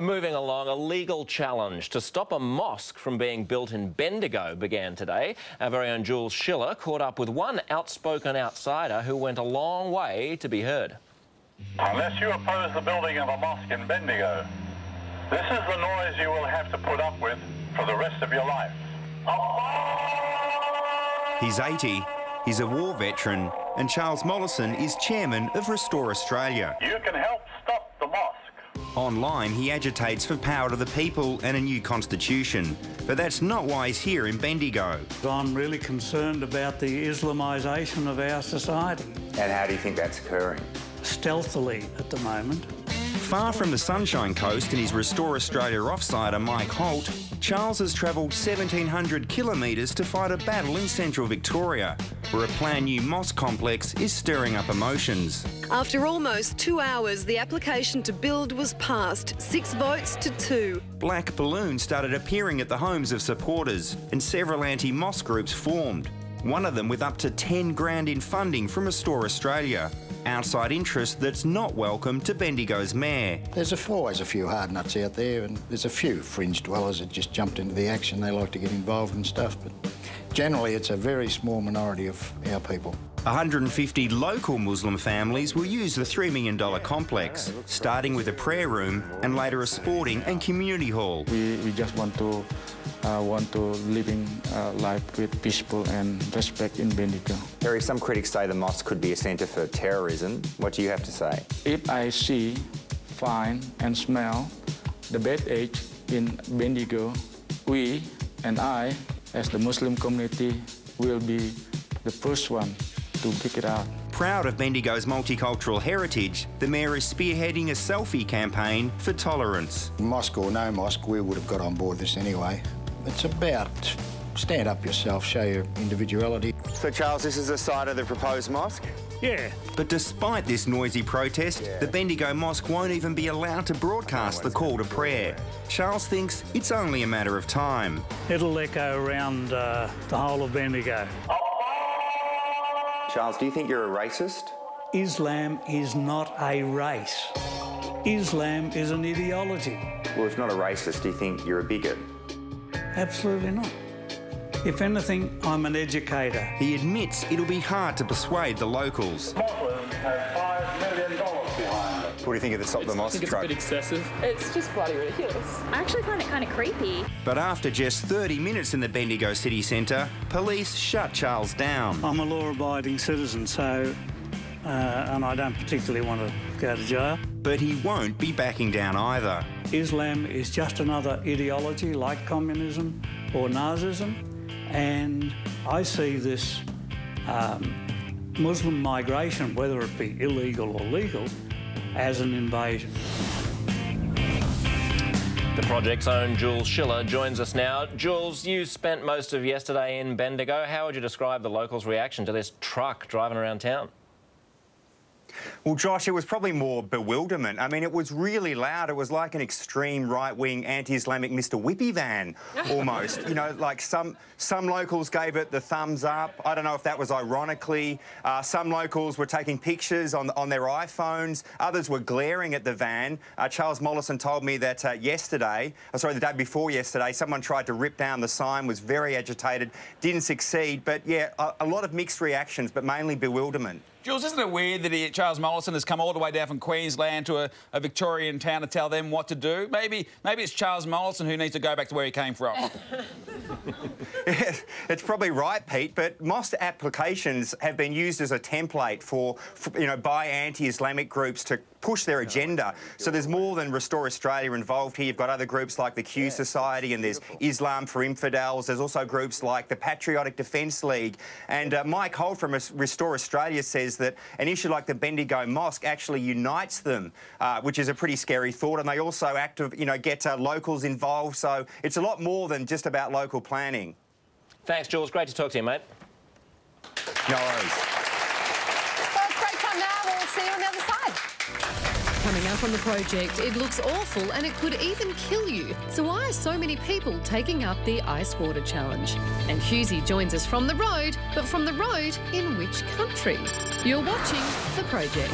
Moving along, a legal challenge to stop a mosque from being built in Bendigo began today. Our very own Jules Shiller caught up with one outspoken outsider who went a long way to be heard. Unless you oppose the building of a mosque in Bendigo, this is the noise you will have to put up with for the rest of your life. He's 80, he's a war veteran, and Charles Mollison is chairman of Restore Australia. You can help stop the mosque. Online, he agitates for power to the people and a new constitution. But that's not why he's here in Bendigo. I'm really concerned about the Islamisation of our society. And how do you think that's occurring? Stealthily at the moment. Far from the Sunshine Coast and his Restore Australia off-sider Mike Holt, Charles has travelled 1,700 kilometres to fight a battle in central Victoria, where a planned new mosque complex is stirring up emotions. After almost 2 hours, the application to build was passed, 6 votes to 2. Black balloons started appearing at the homes of supporters, and several anti-mosque groups formed, one of them with up to 10 grand in funding from Restore Australia. Outside interest that's not welcome to Bendigo's mayor. There's always a few hard nuts out there, and there's a few fringe dwellers that just jumped into the action. They like to get involved and stuff, but generally it's a very small minority of our people. 150 local Muslim families will use the $3 million complex, starting with a prayer room and later a sporting and community hall. We just want to living life with peaceful and respect in Bendigo. Harry, some critics say the mosque could be a centre for terrorism. What do you have to say? If I see, find and smell the bad age in Bendigo, we and I, as the Muslim community, will be the first one to pick it out. Proud of Bendigo's multicultural heritage, the mayor is spearheading a selfie campaign for tolerance. Mosque or no mosque, we would have got on board this anyway. It's about stand up yourself, show your individuality. So, Charles, this is the site of the proposed mosque? Yeah. But despite this noisy protest, the Bendigo Mosque won't even be allowed to broadcast the call to prayer. Charles thinks it's only a matter of time. It'll echo around the whole of Bendigo. Charles, do you think you're a racist? Islam is not a race. Islam is an ideology. Well, if not a racist, do you think you're a bigot? Absolutely not. If anything, I'm an educator. He admits it'll be hard to persuade the locals. Muslims have $5 million behind them. What do you think of the Stop the Mosque truck? I think it's a bit excessive. It's just bloody ridiculous. I actually find it kind of creepy. But after just 30 minutes in the Bendigo city centre, police shut Charles down. I'm a law-abiding citizen, so, and I don't particularly want to go to jail. But he won't be backing down either. Islam is just another ideology like communism or Nazism, and I see this Muslim migration, whether it be illegal or legal, as an invasion. The project's own Jules Shiller joins us now. Jules, you spent most of yesterday in Bendigo. How would you describe the locals' reaction to this truck driving around town? Well, Josh, it was probably more bewilderment. I mean, it was really loud. It was like an extreme right-wing anti-Islamic Mr Whippy van, almost. You know, like some locals gave it the thumbs up. I don't know if that was ironically. Some locals were taking pictures on their iPhones. Others were glaring at the van. Charles Mollison told me that the day before yesterday, someone tried to rip down the sign, was very agitated, didn't succeed. But, yeah, a lot of mixed reactions, but mainly bewilderment. Jules, isn't it weird that Charles Mollison has come all the way down from Queensland to a Victorian town to tell them what to do? Maybe it's Charles Mollison who needs to go back to where he came from. It's probably right, Pete, but mosque applications have been used as a template for by anti-Islamic groups to push their agenda. So there's more than Restore Australia involved here. You've got other groups like the Q Society and there's Islam for Infidels. There's also groups like the Patriotic Defence League. And Mike Holt from Restore Australia says that an issue like the Bendigo Mosque actually unites them, which is a pretty scary thought. And they also get locals involved. So it's a lot more than just about local planning. Thanks, Jules. Great to talk to you, mate. No worries. Well, it's break time now. We'll see you on the other side. Coming up on the project, it looks awful and it could even kill you. So why are so many people taking up the ice water challenge? And Husey joins us from the road, but from the road in which country? You're watching The Project.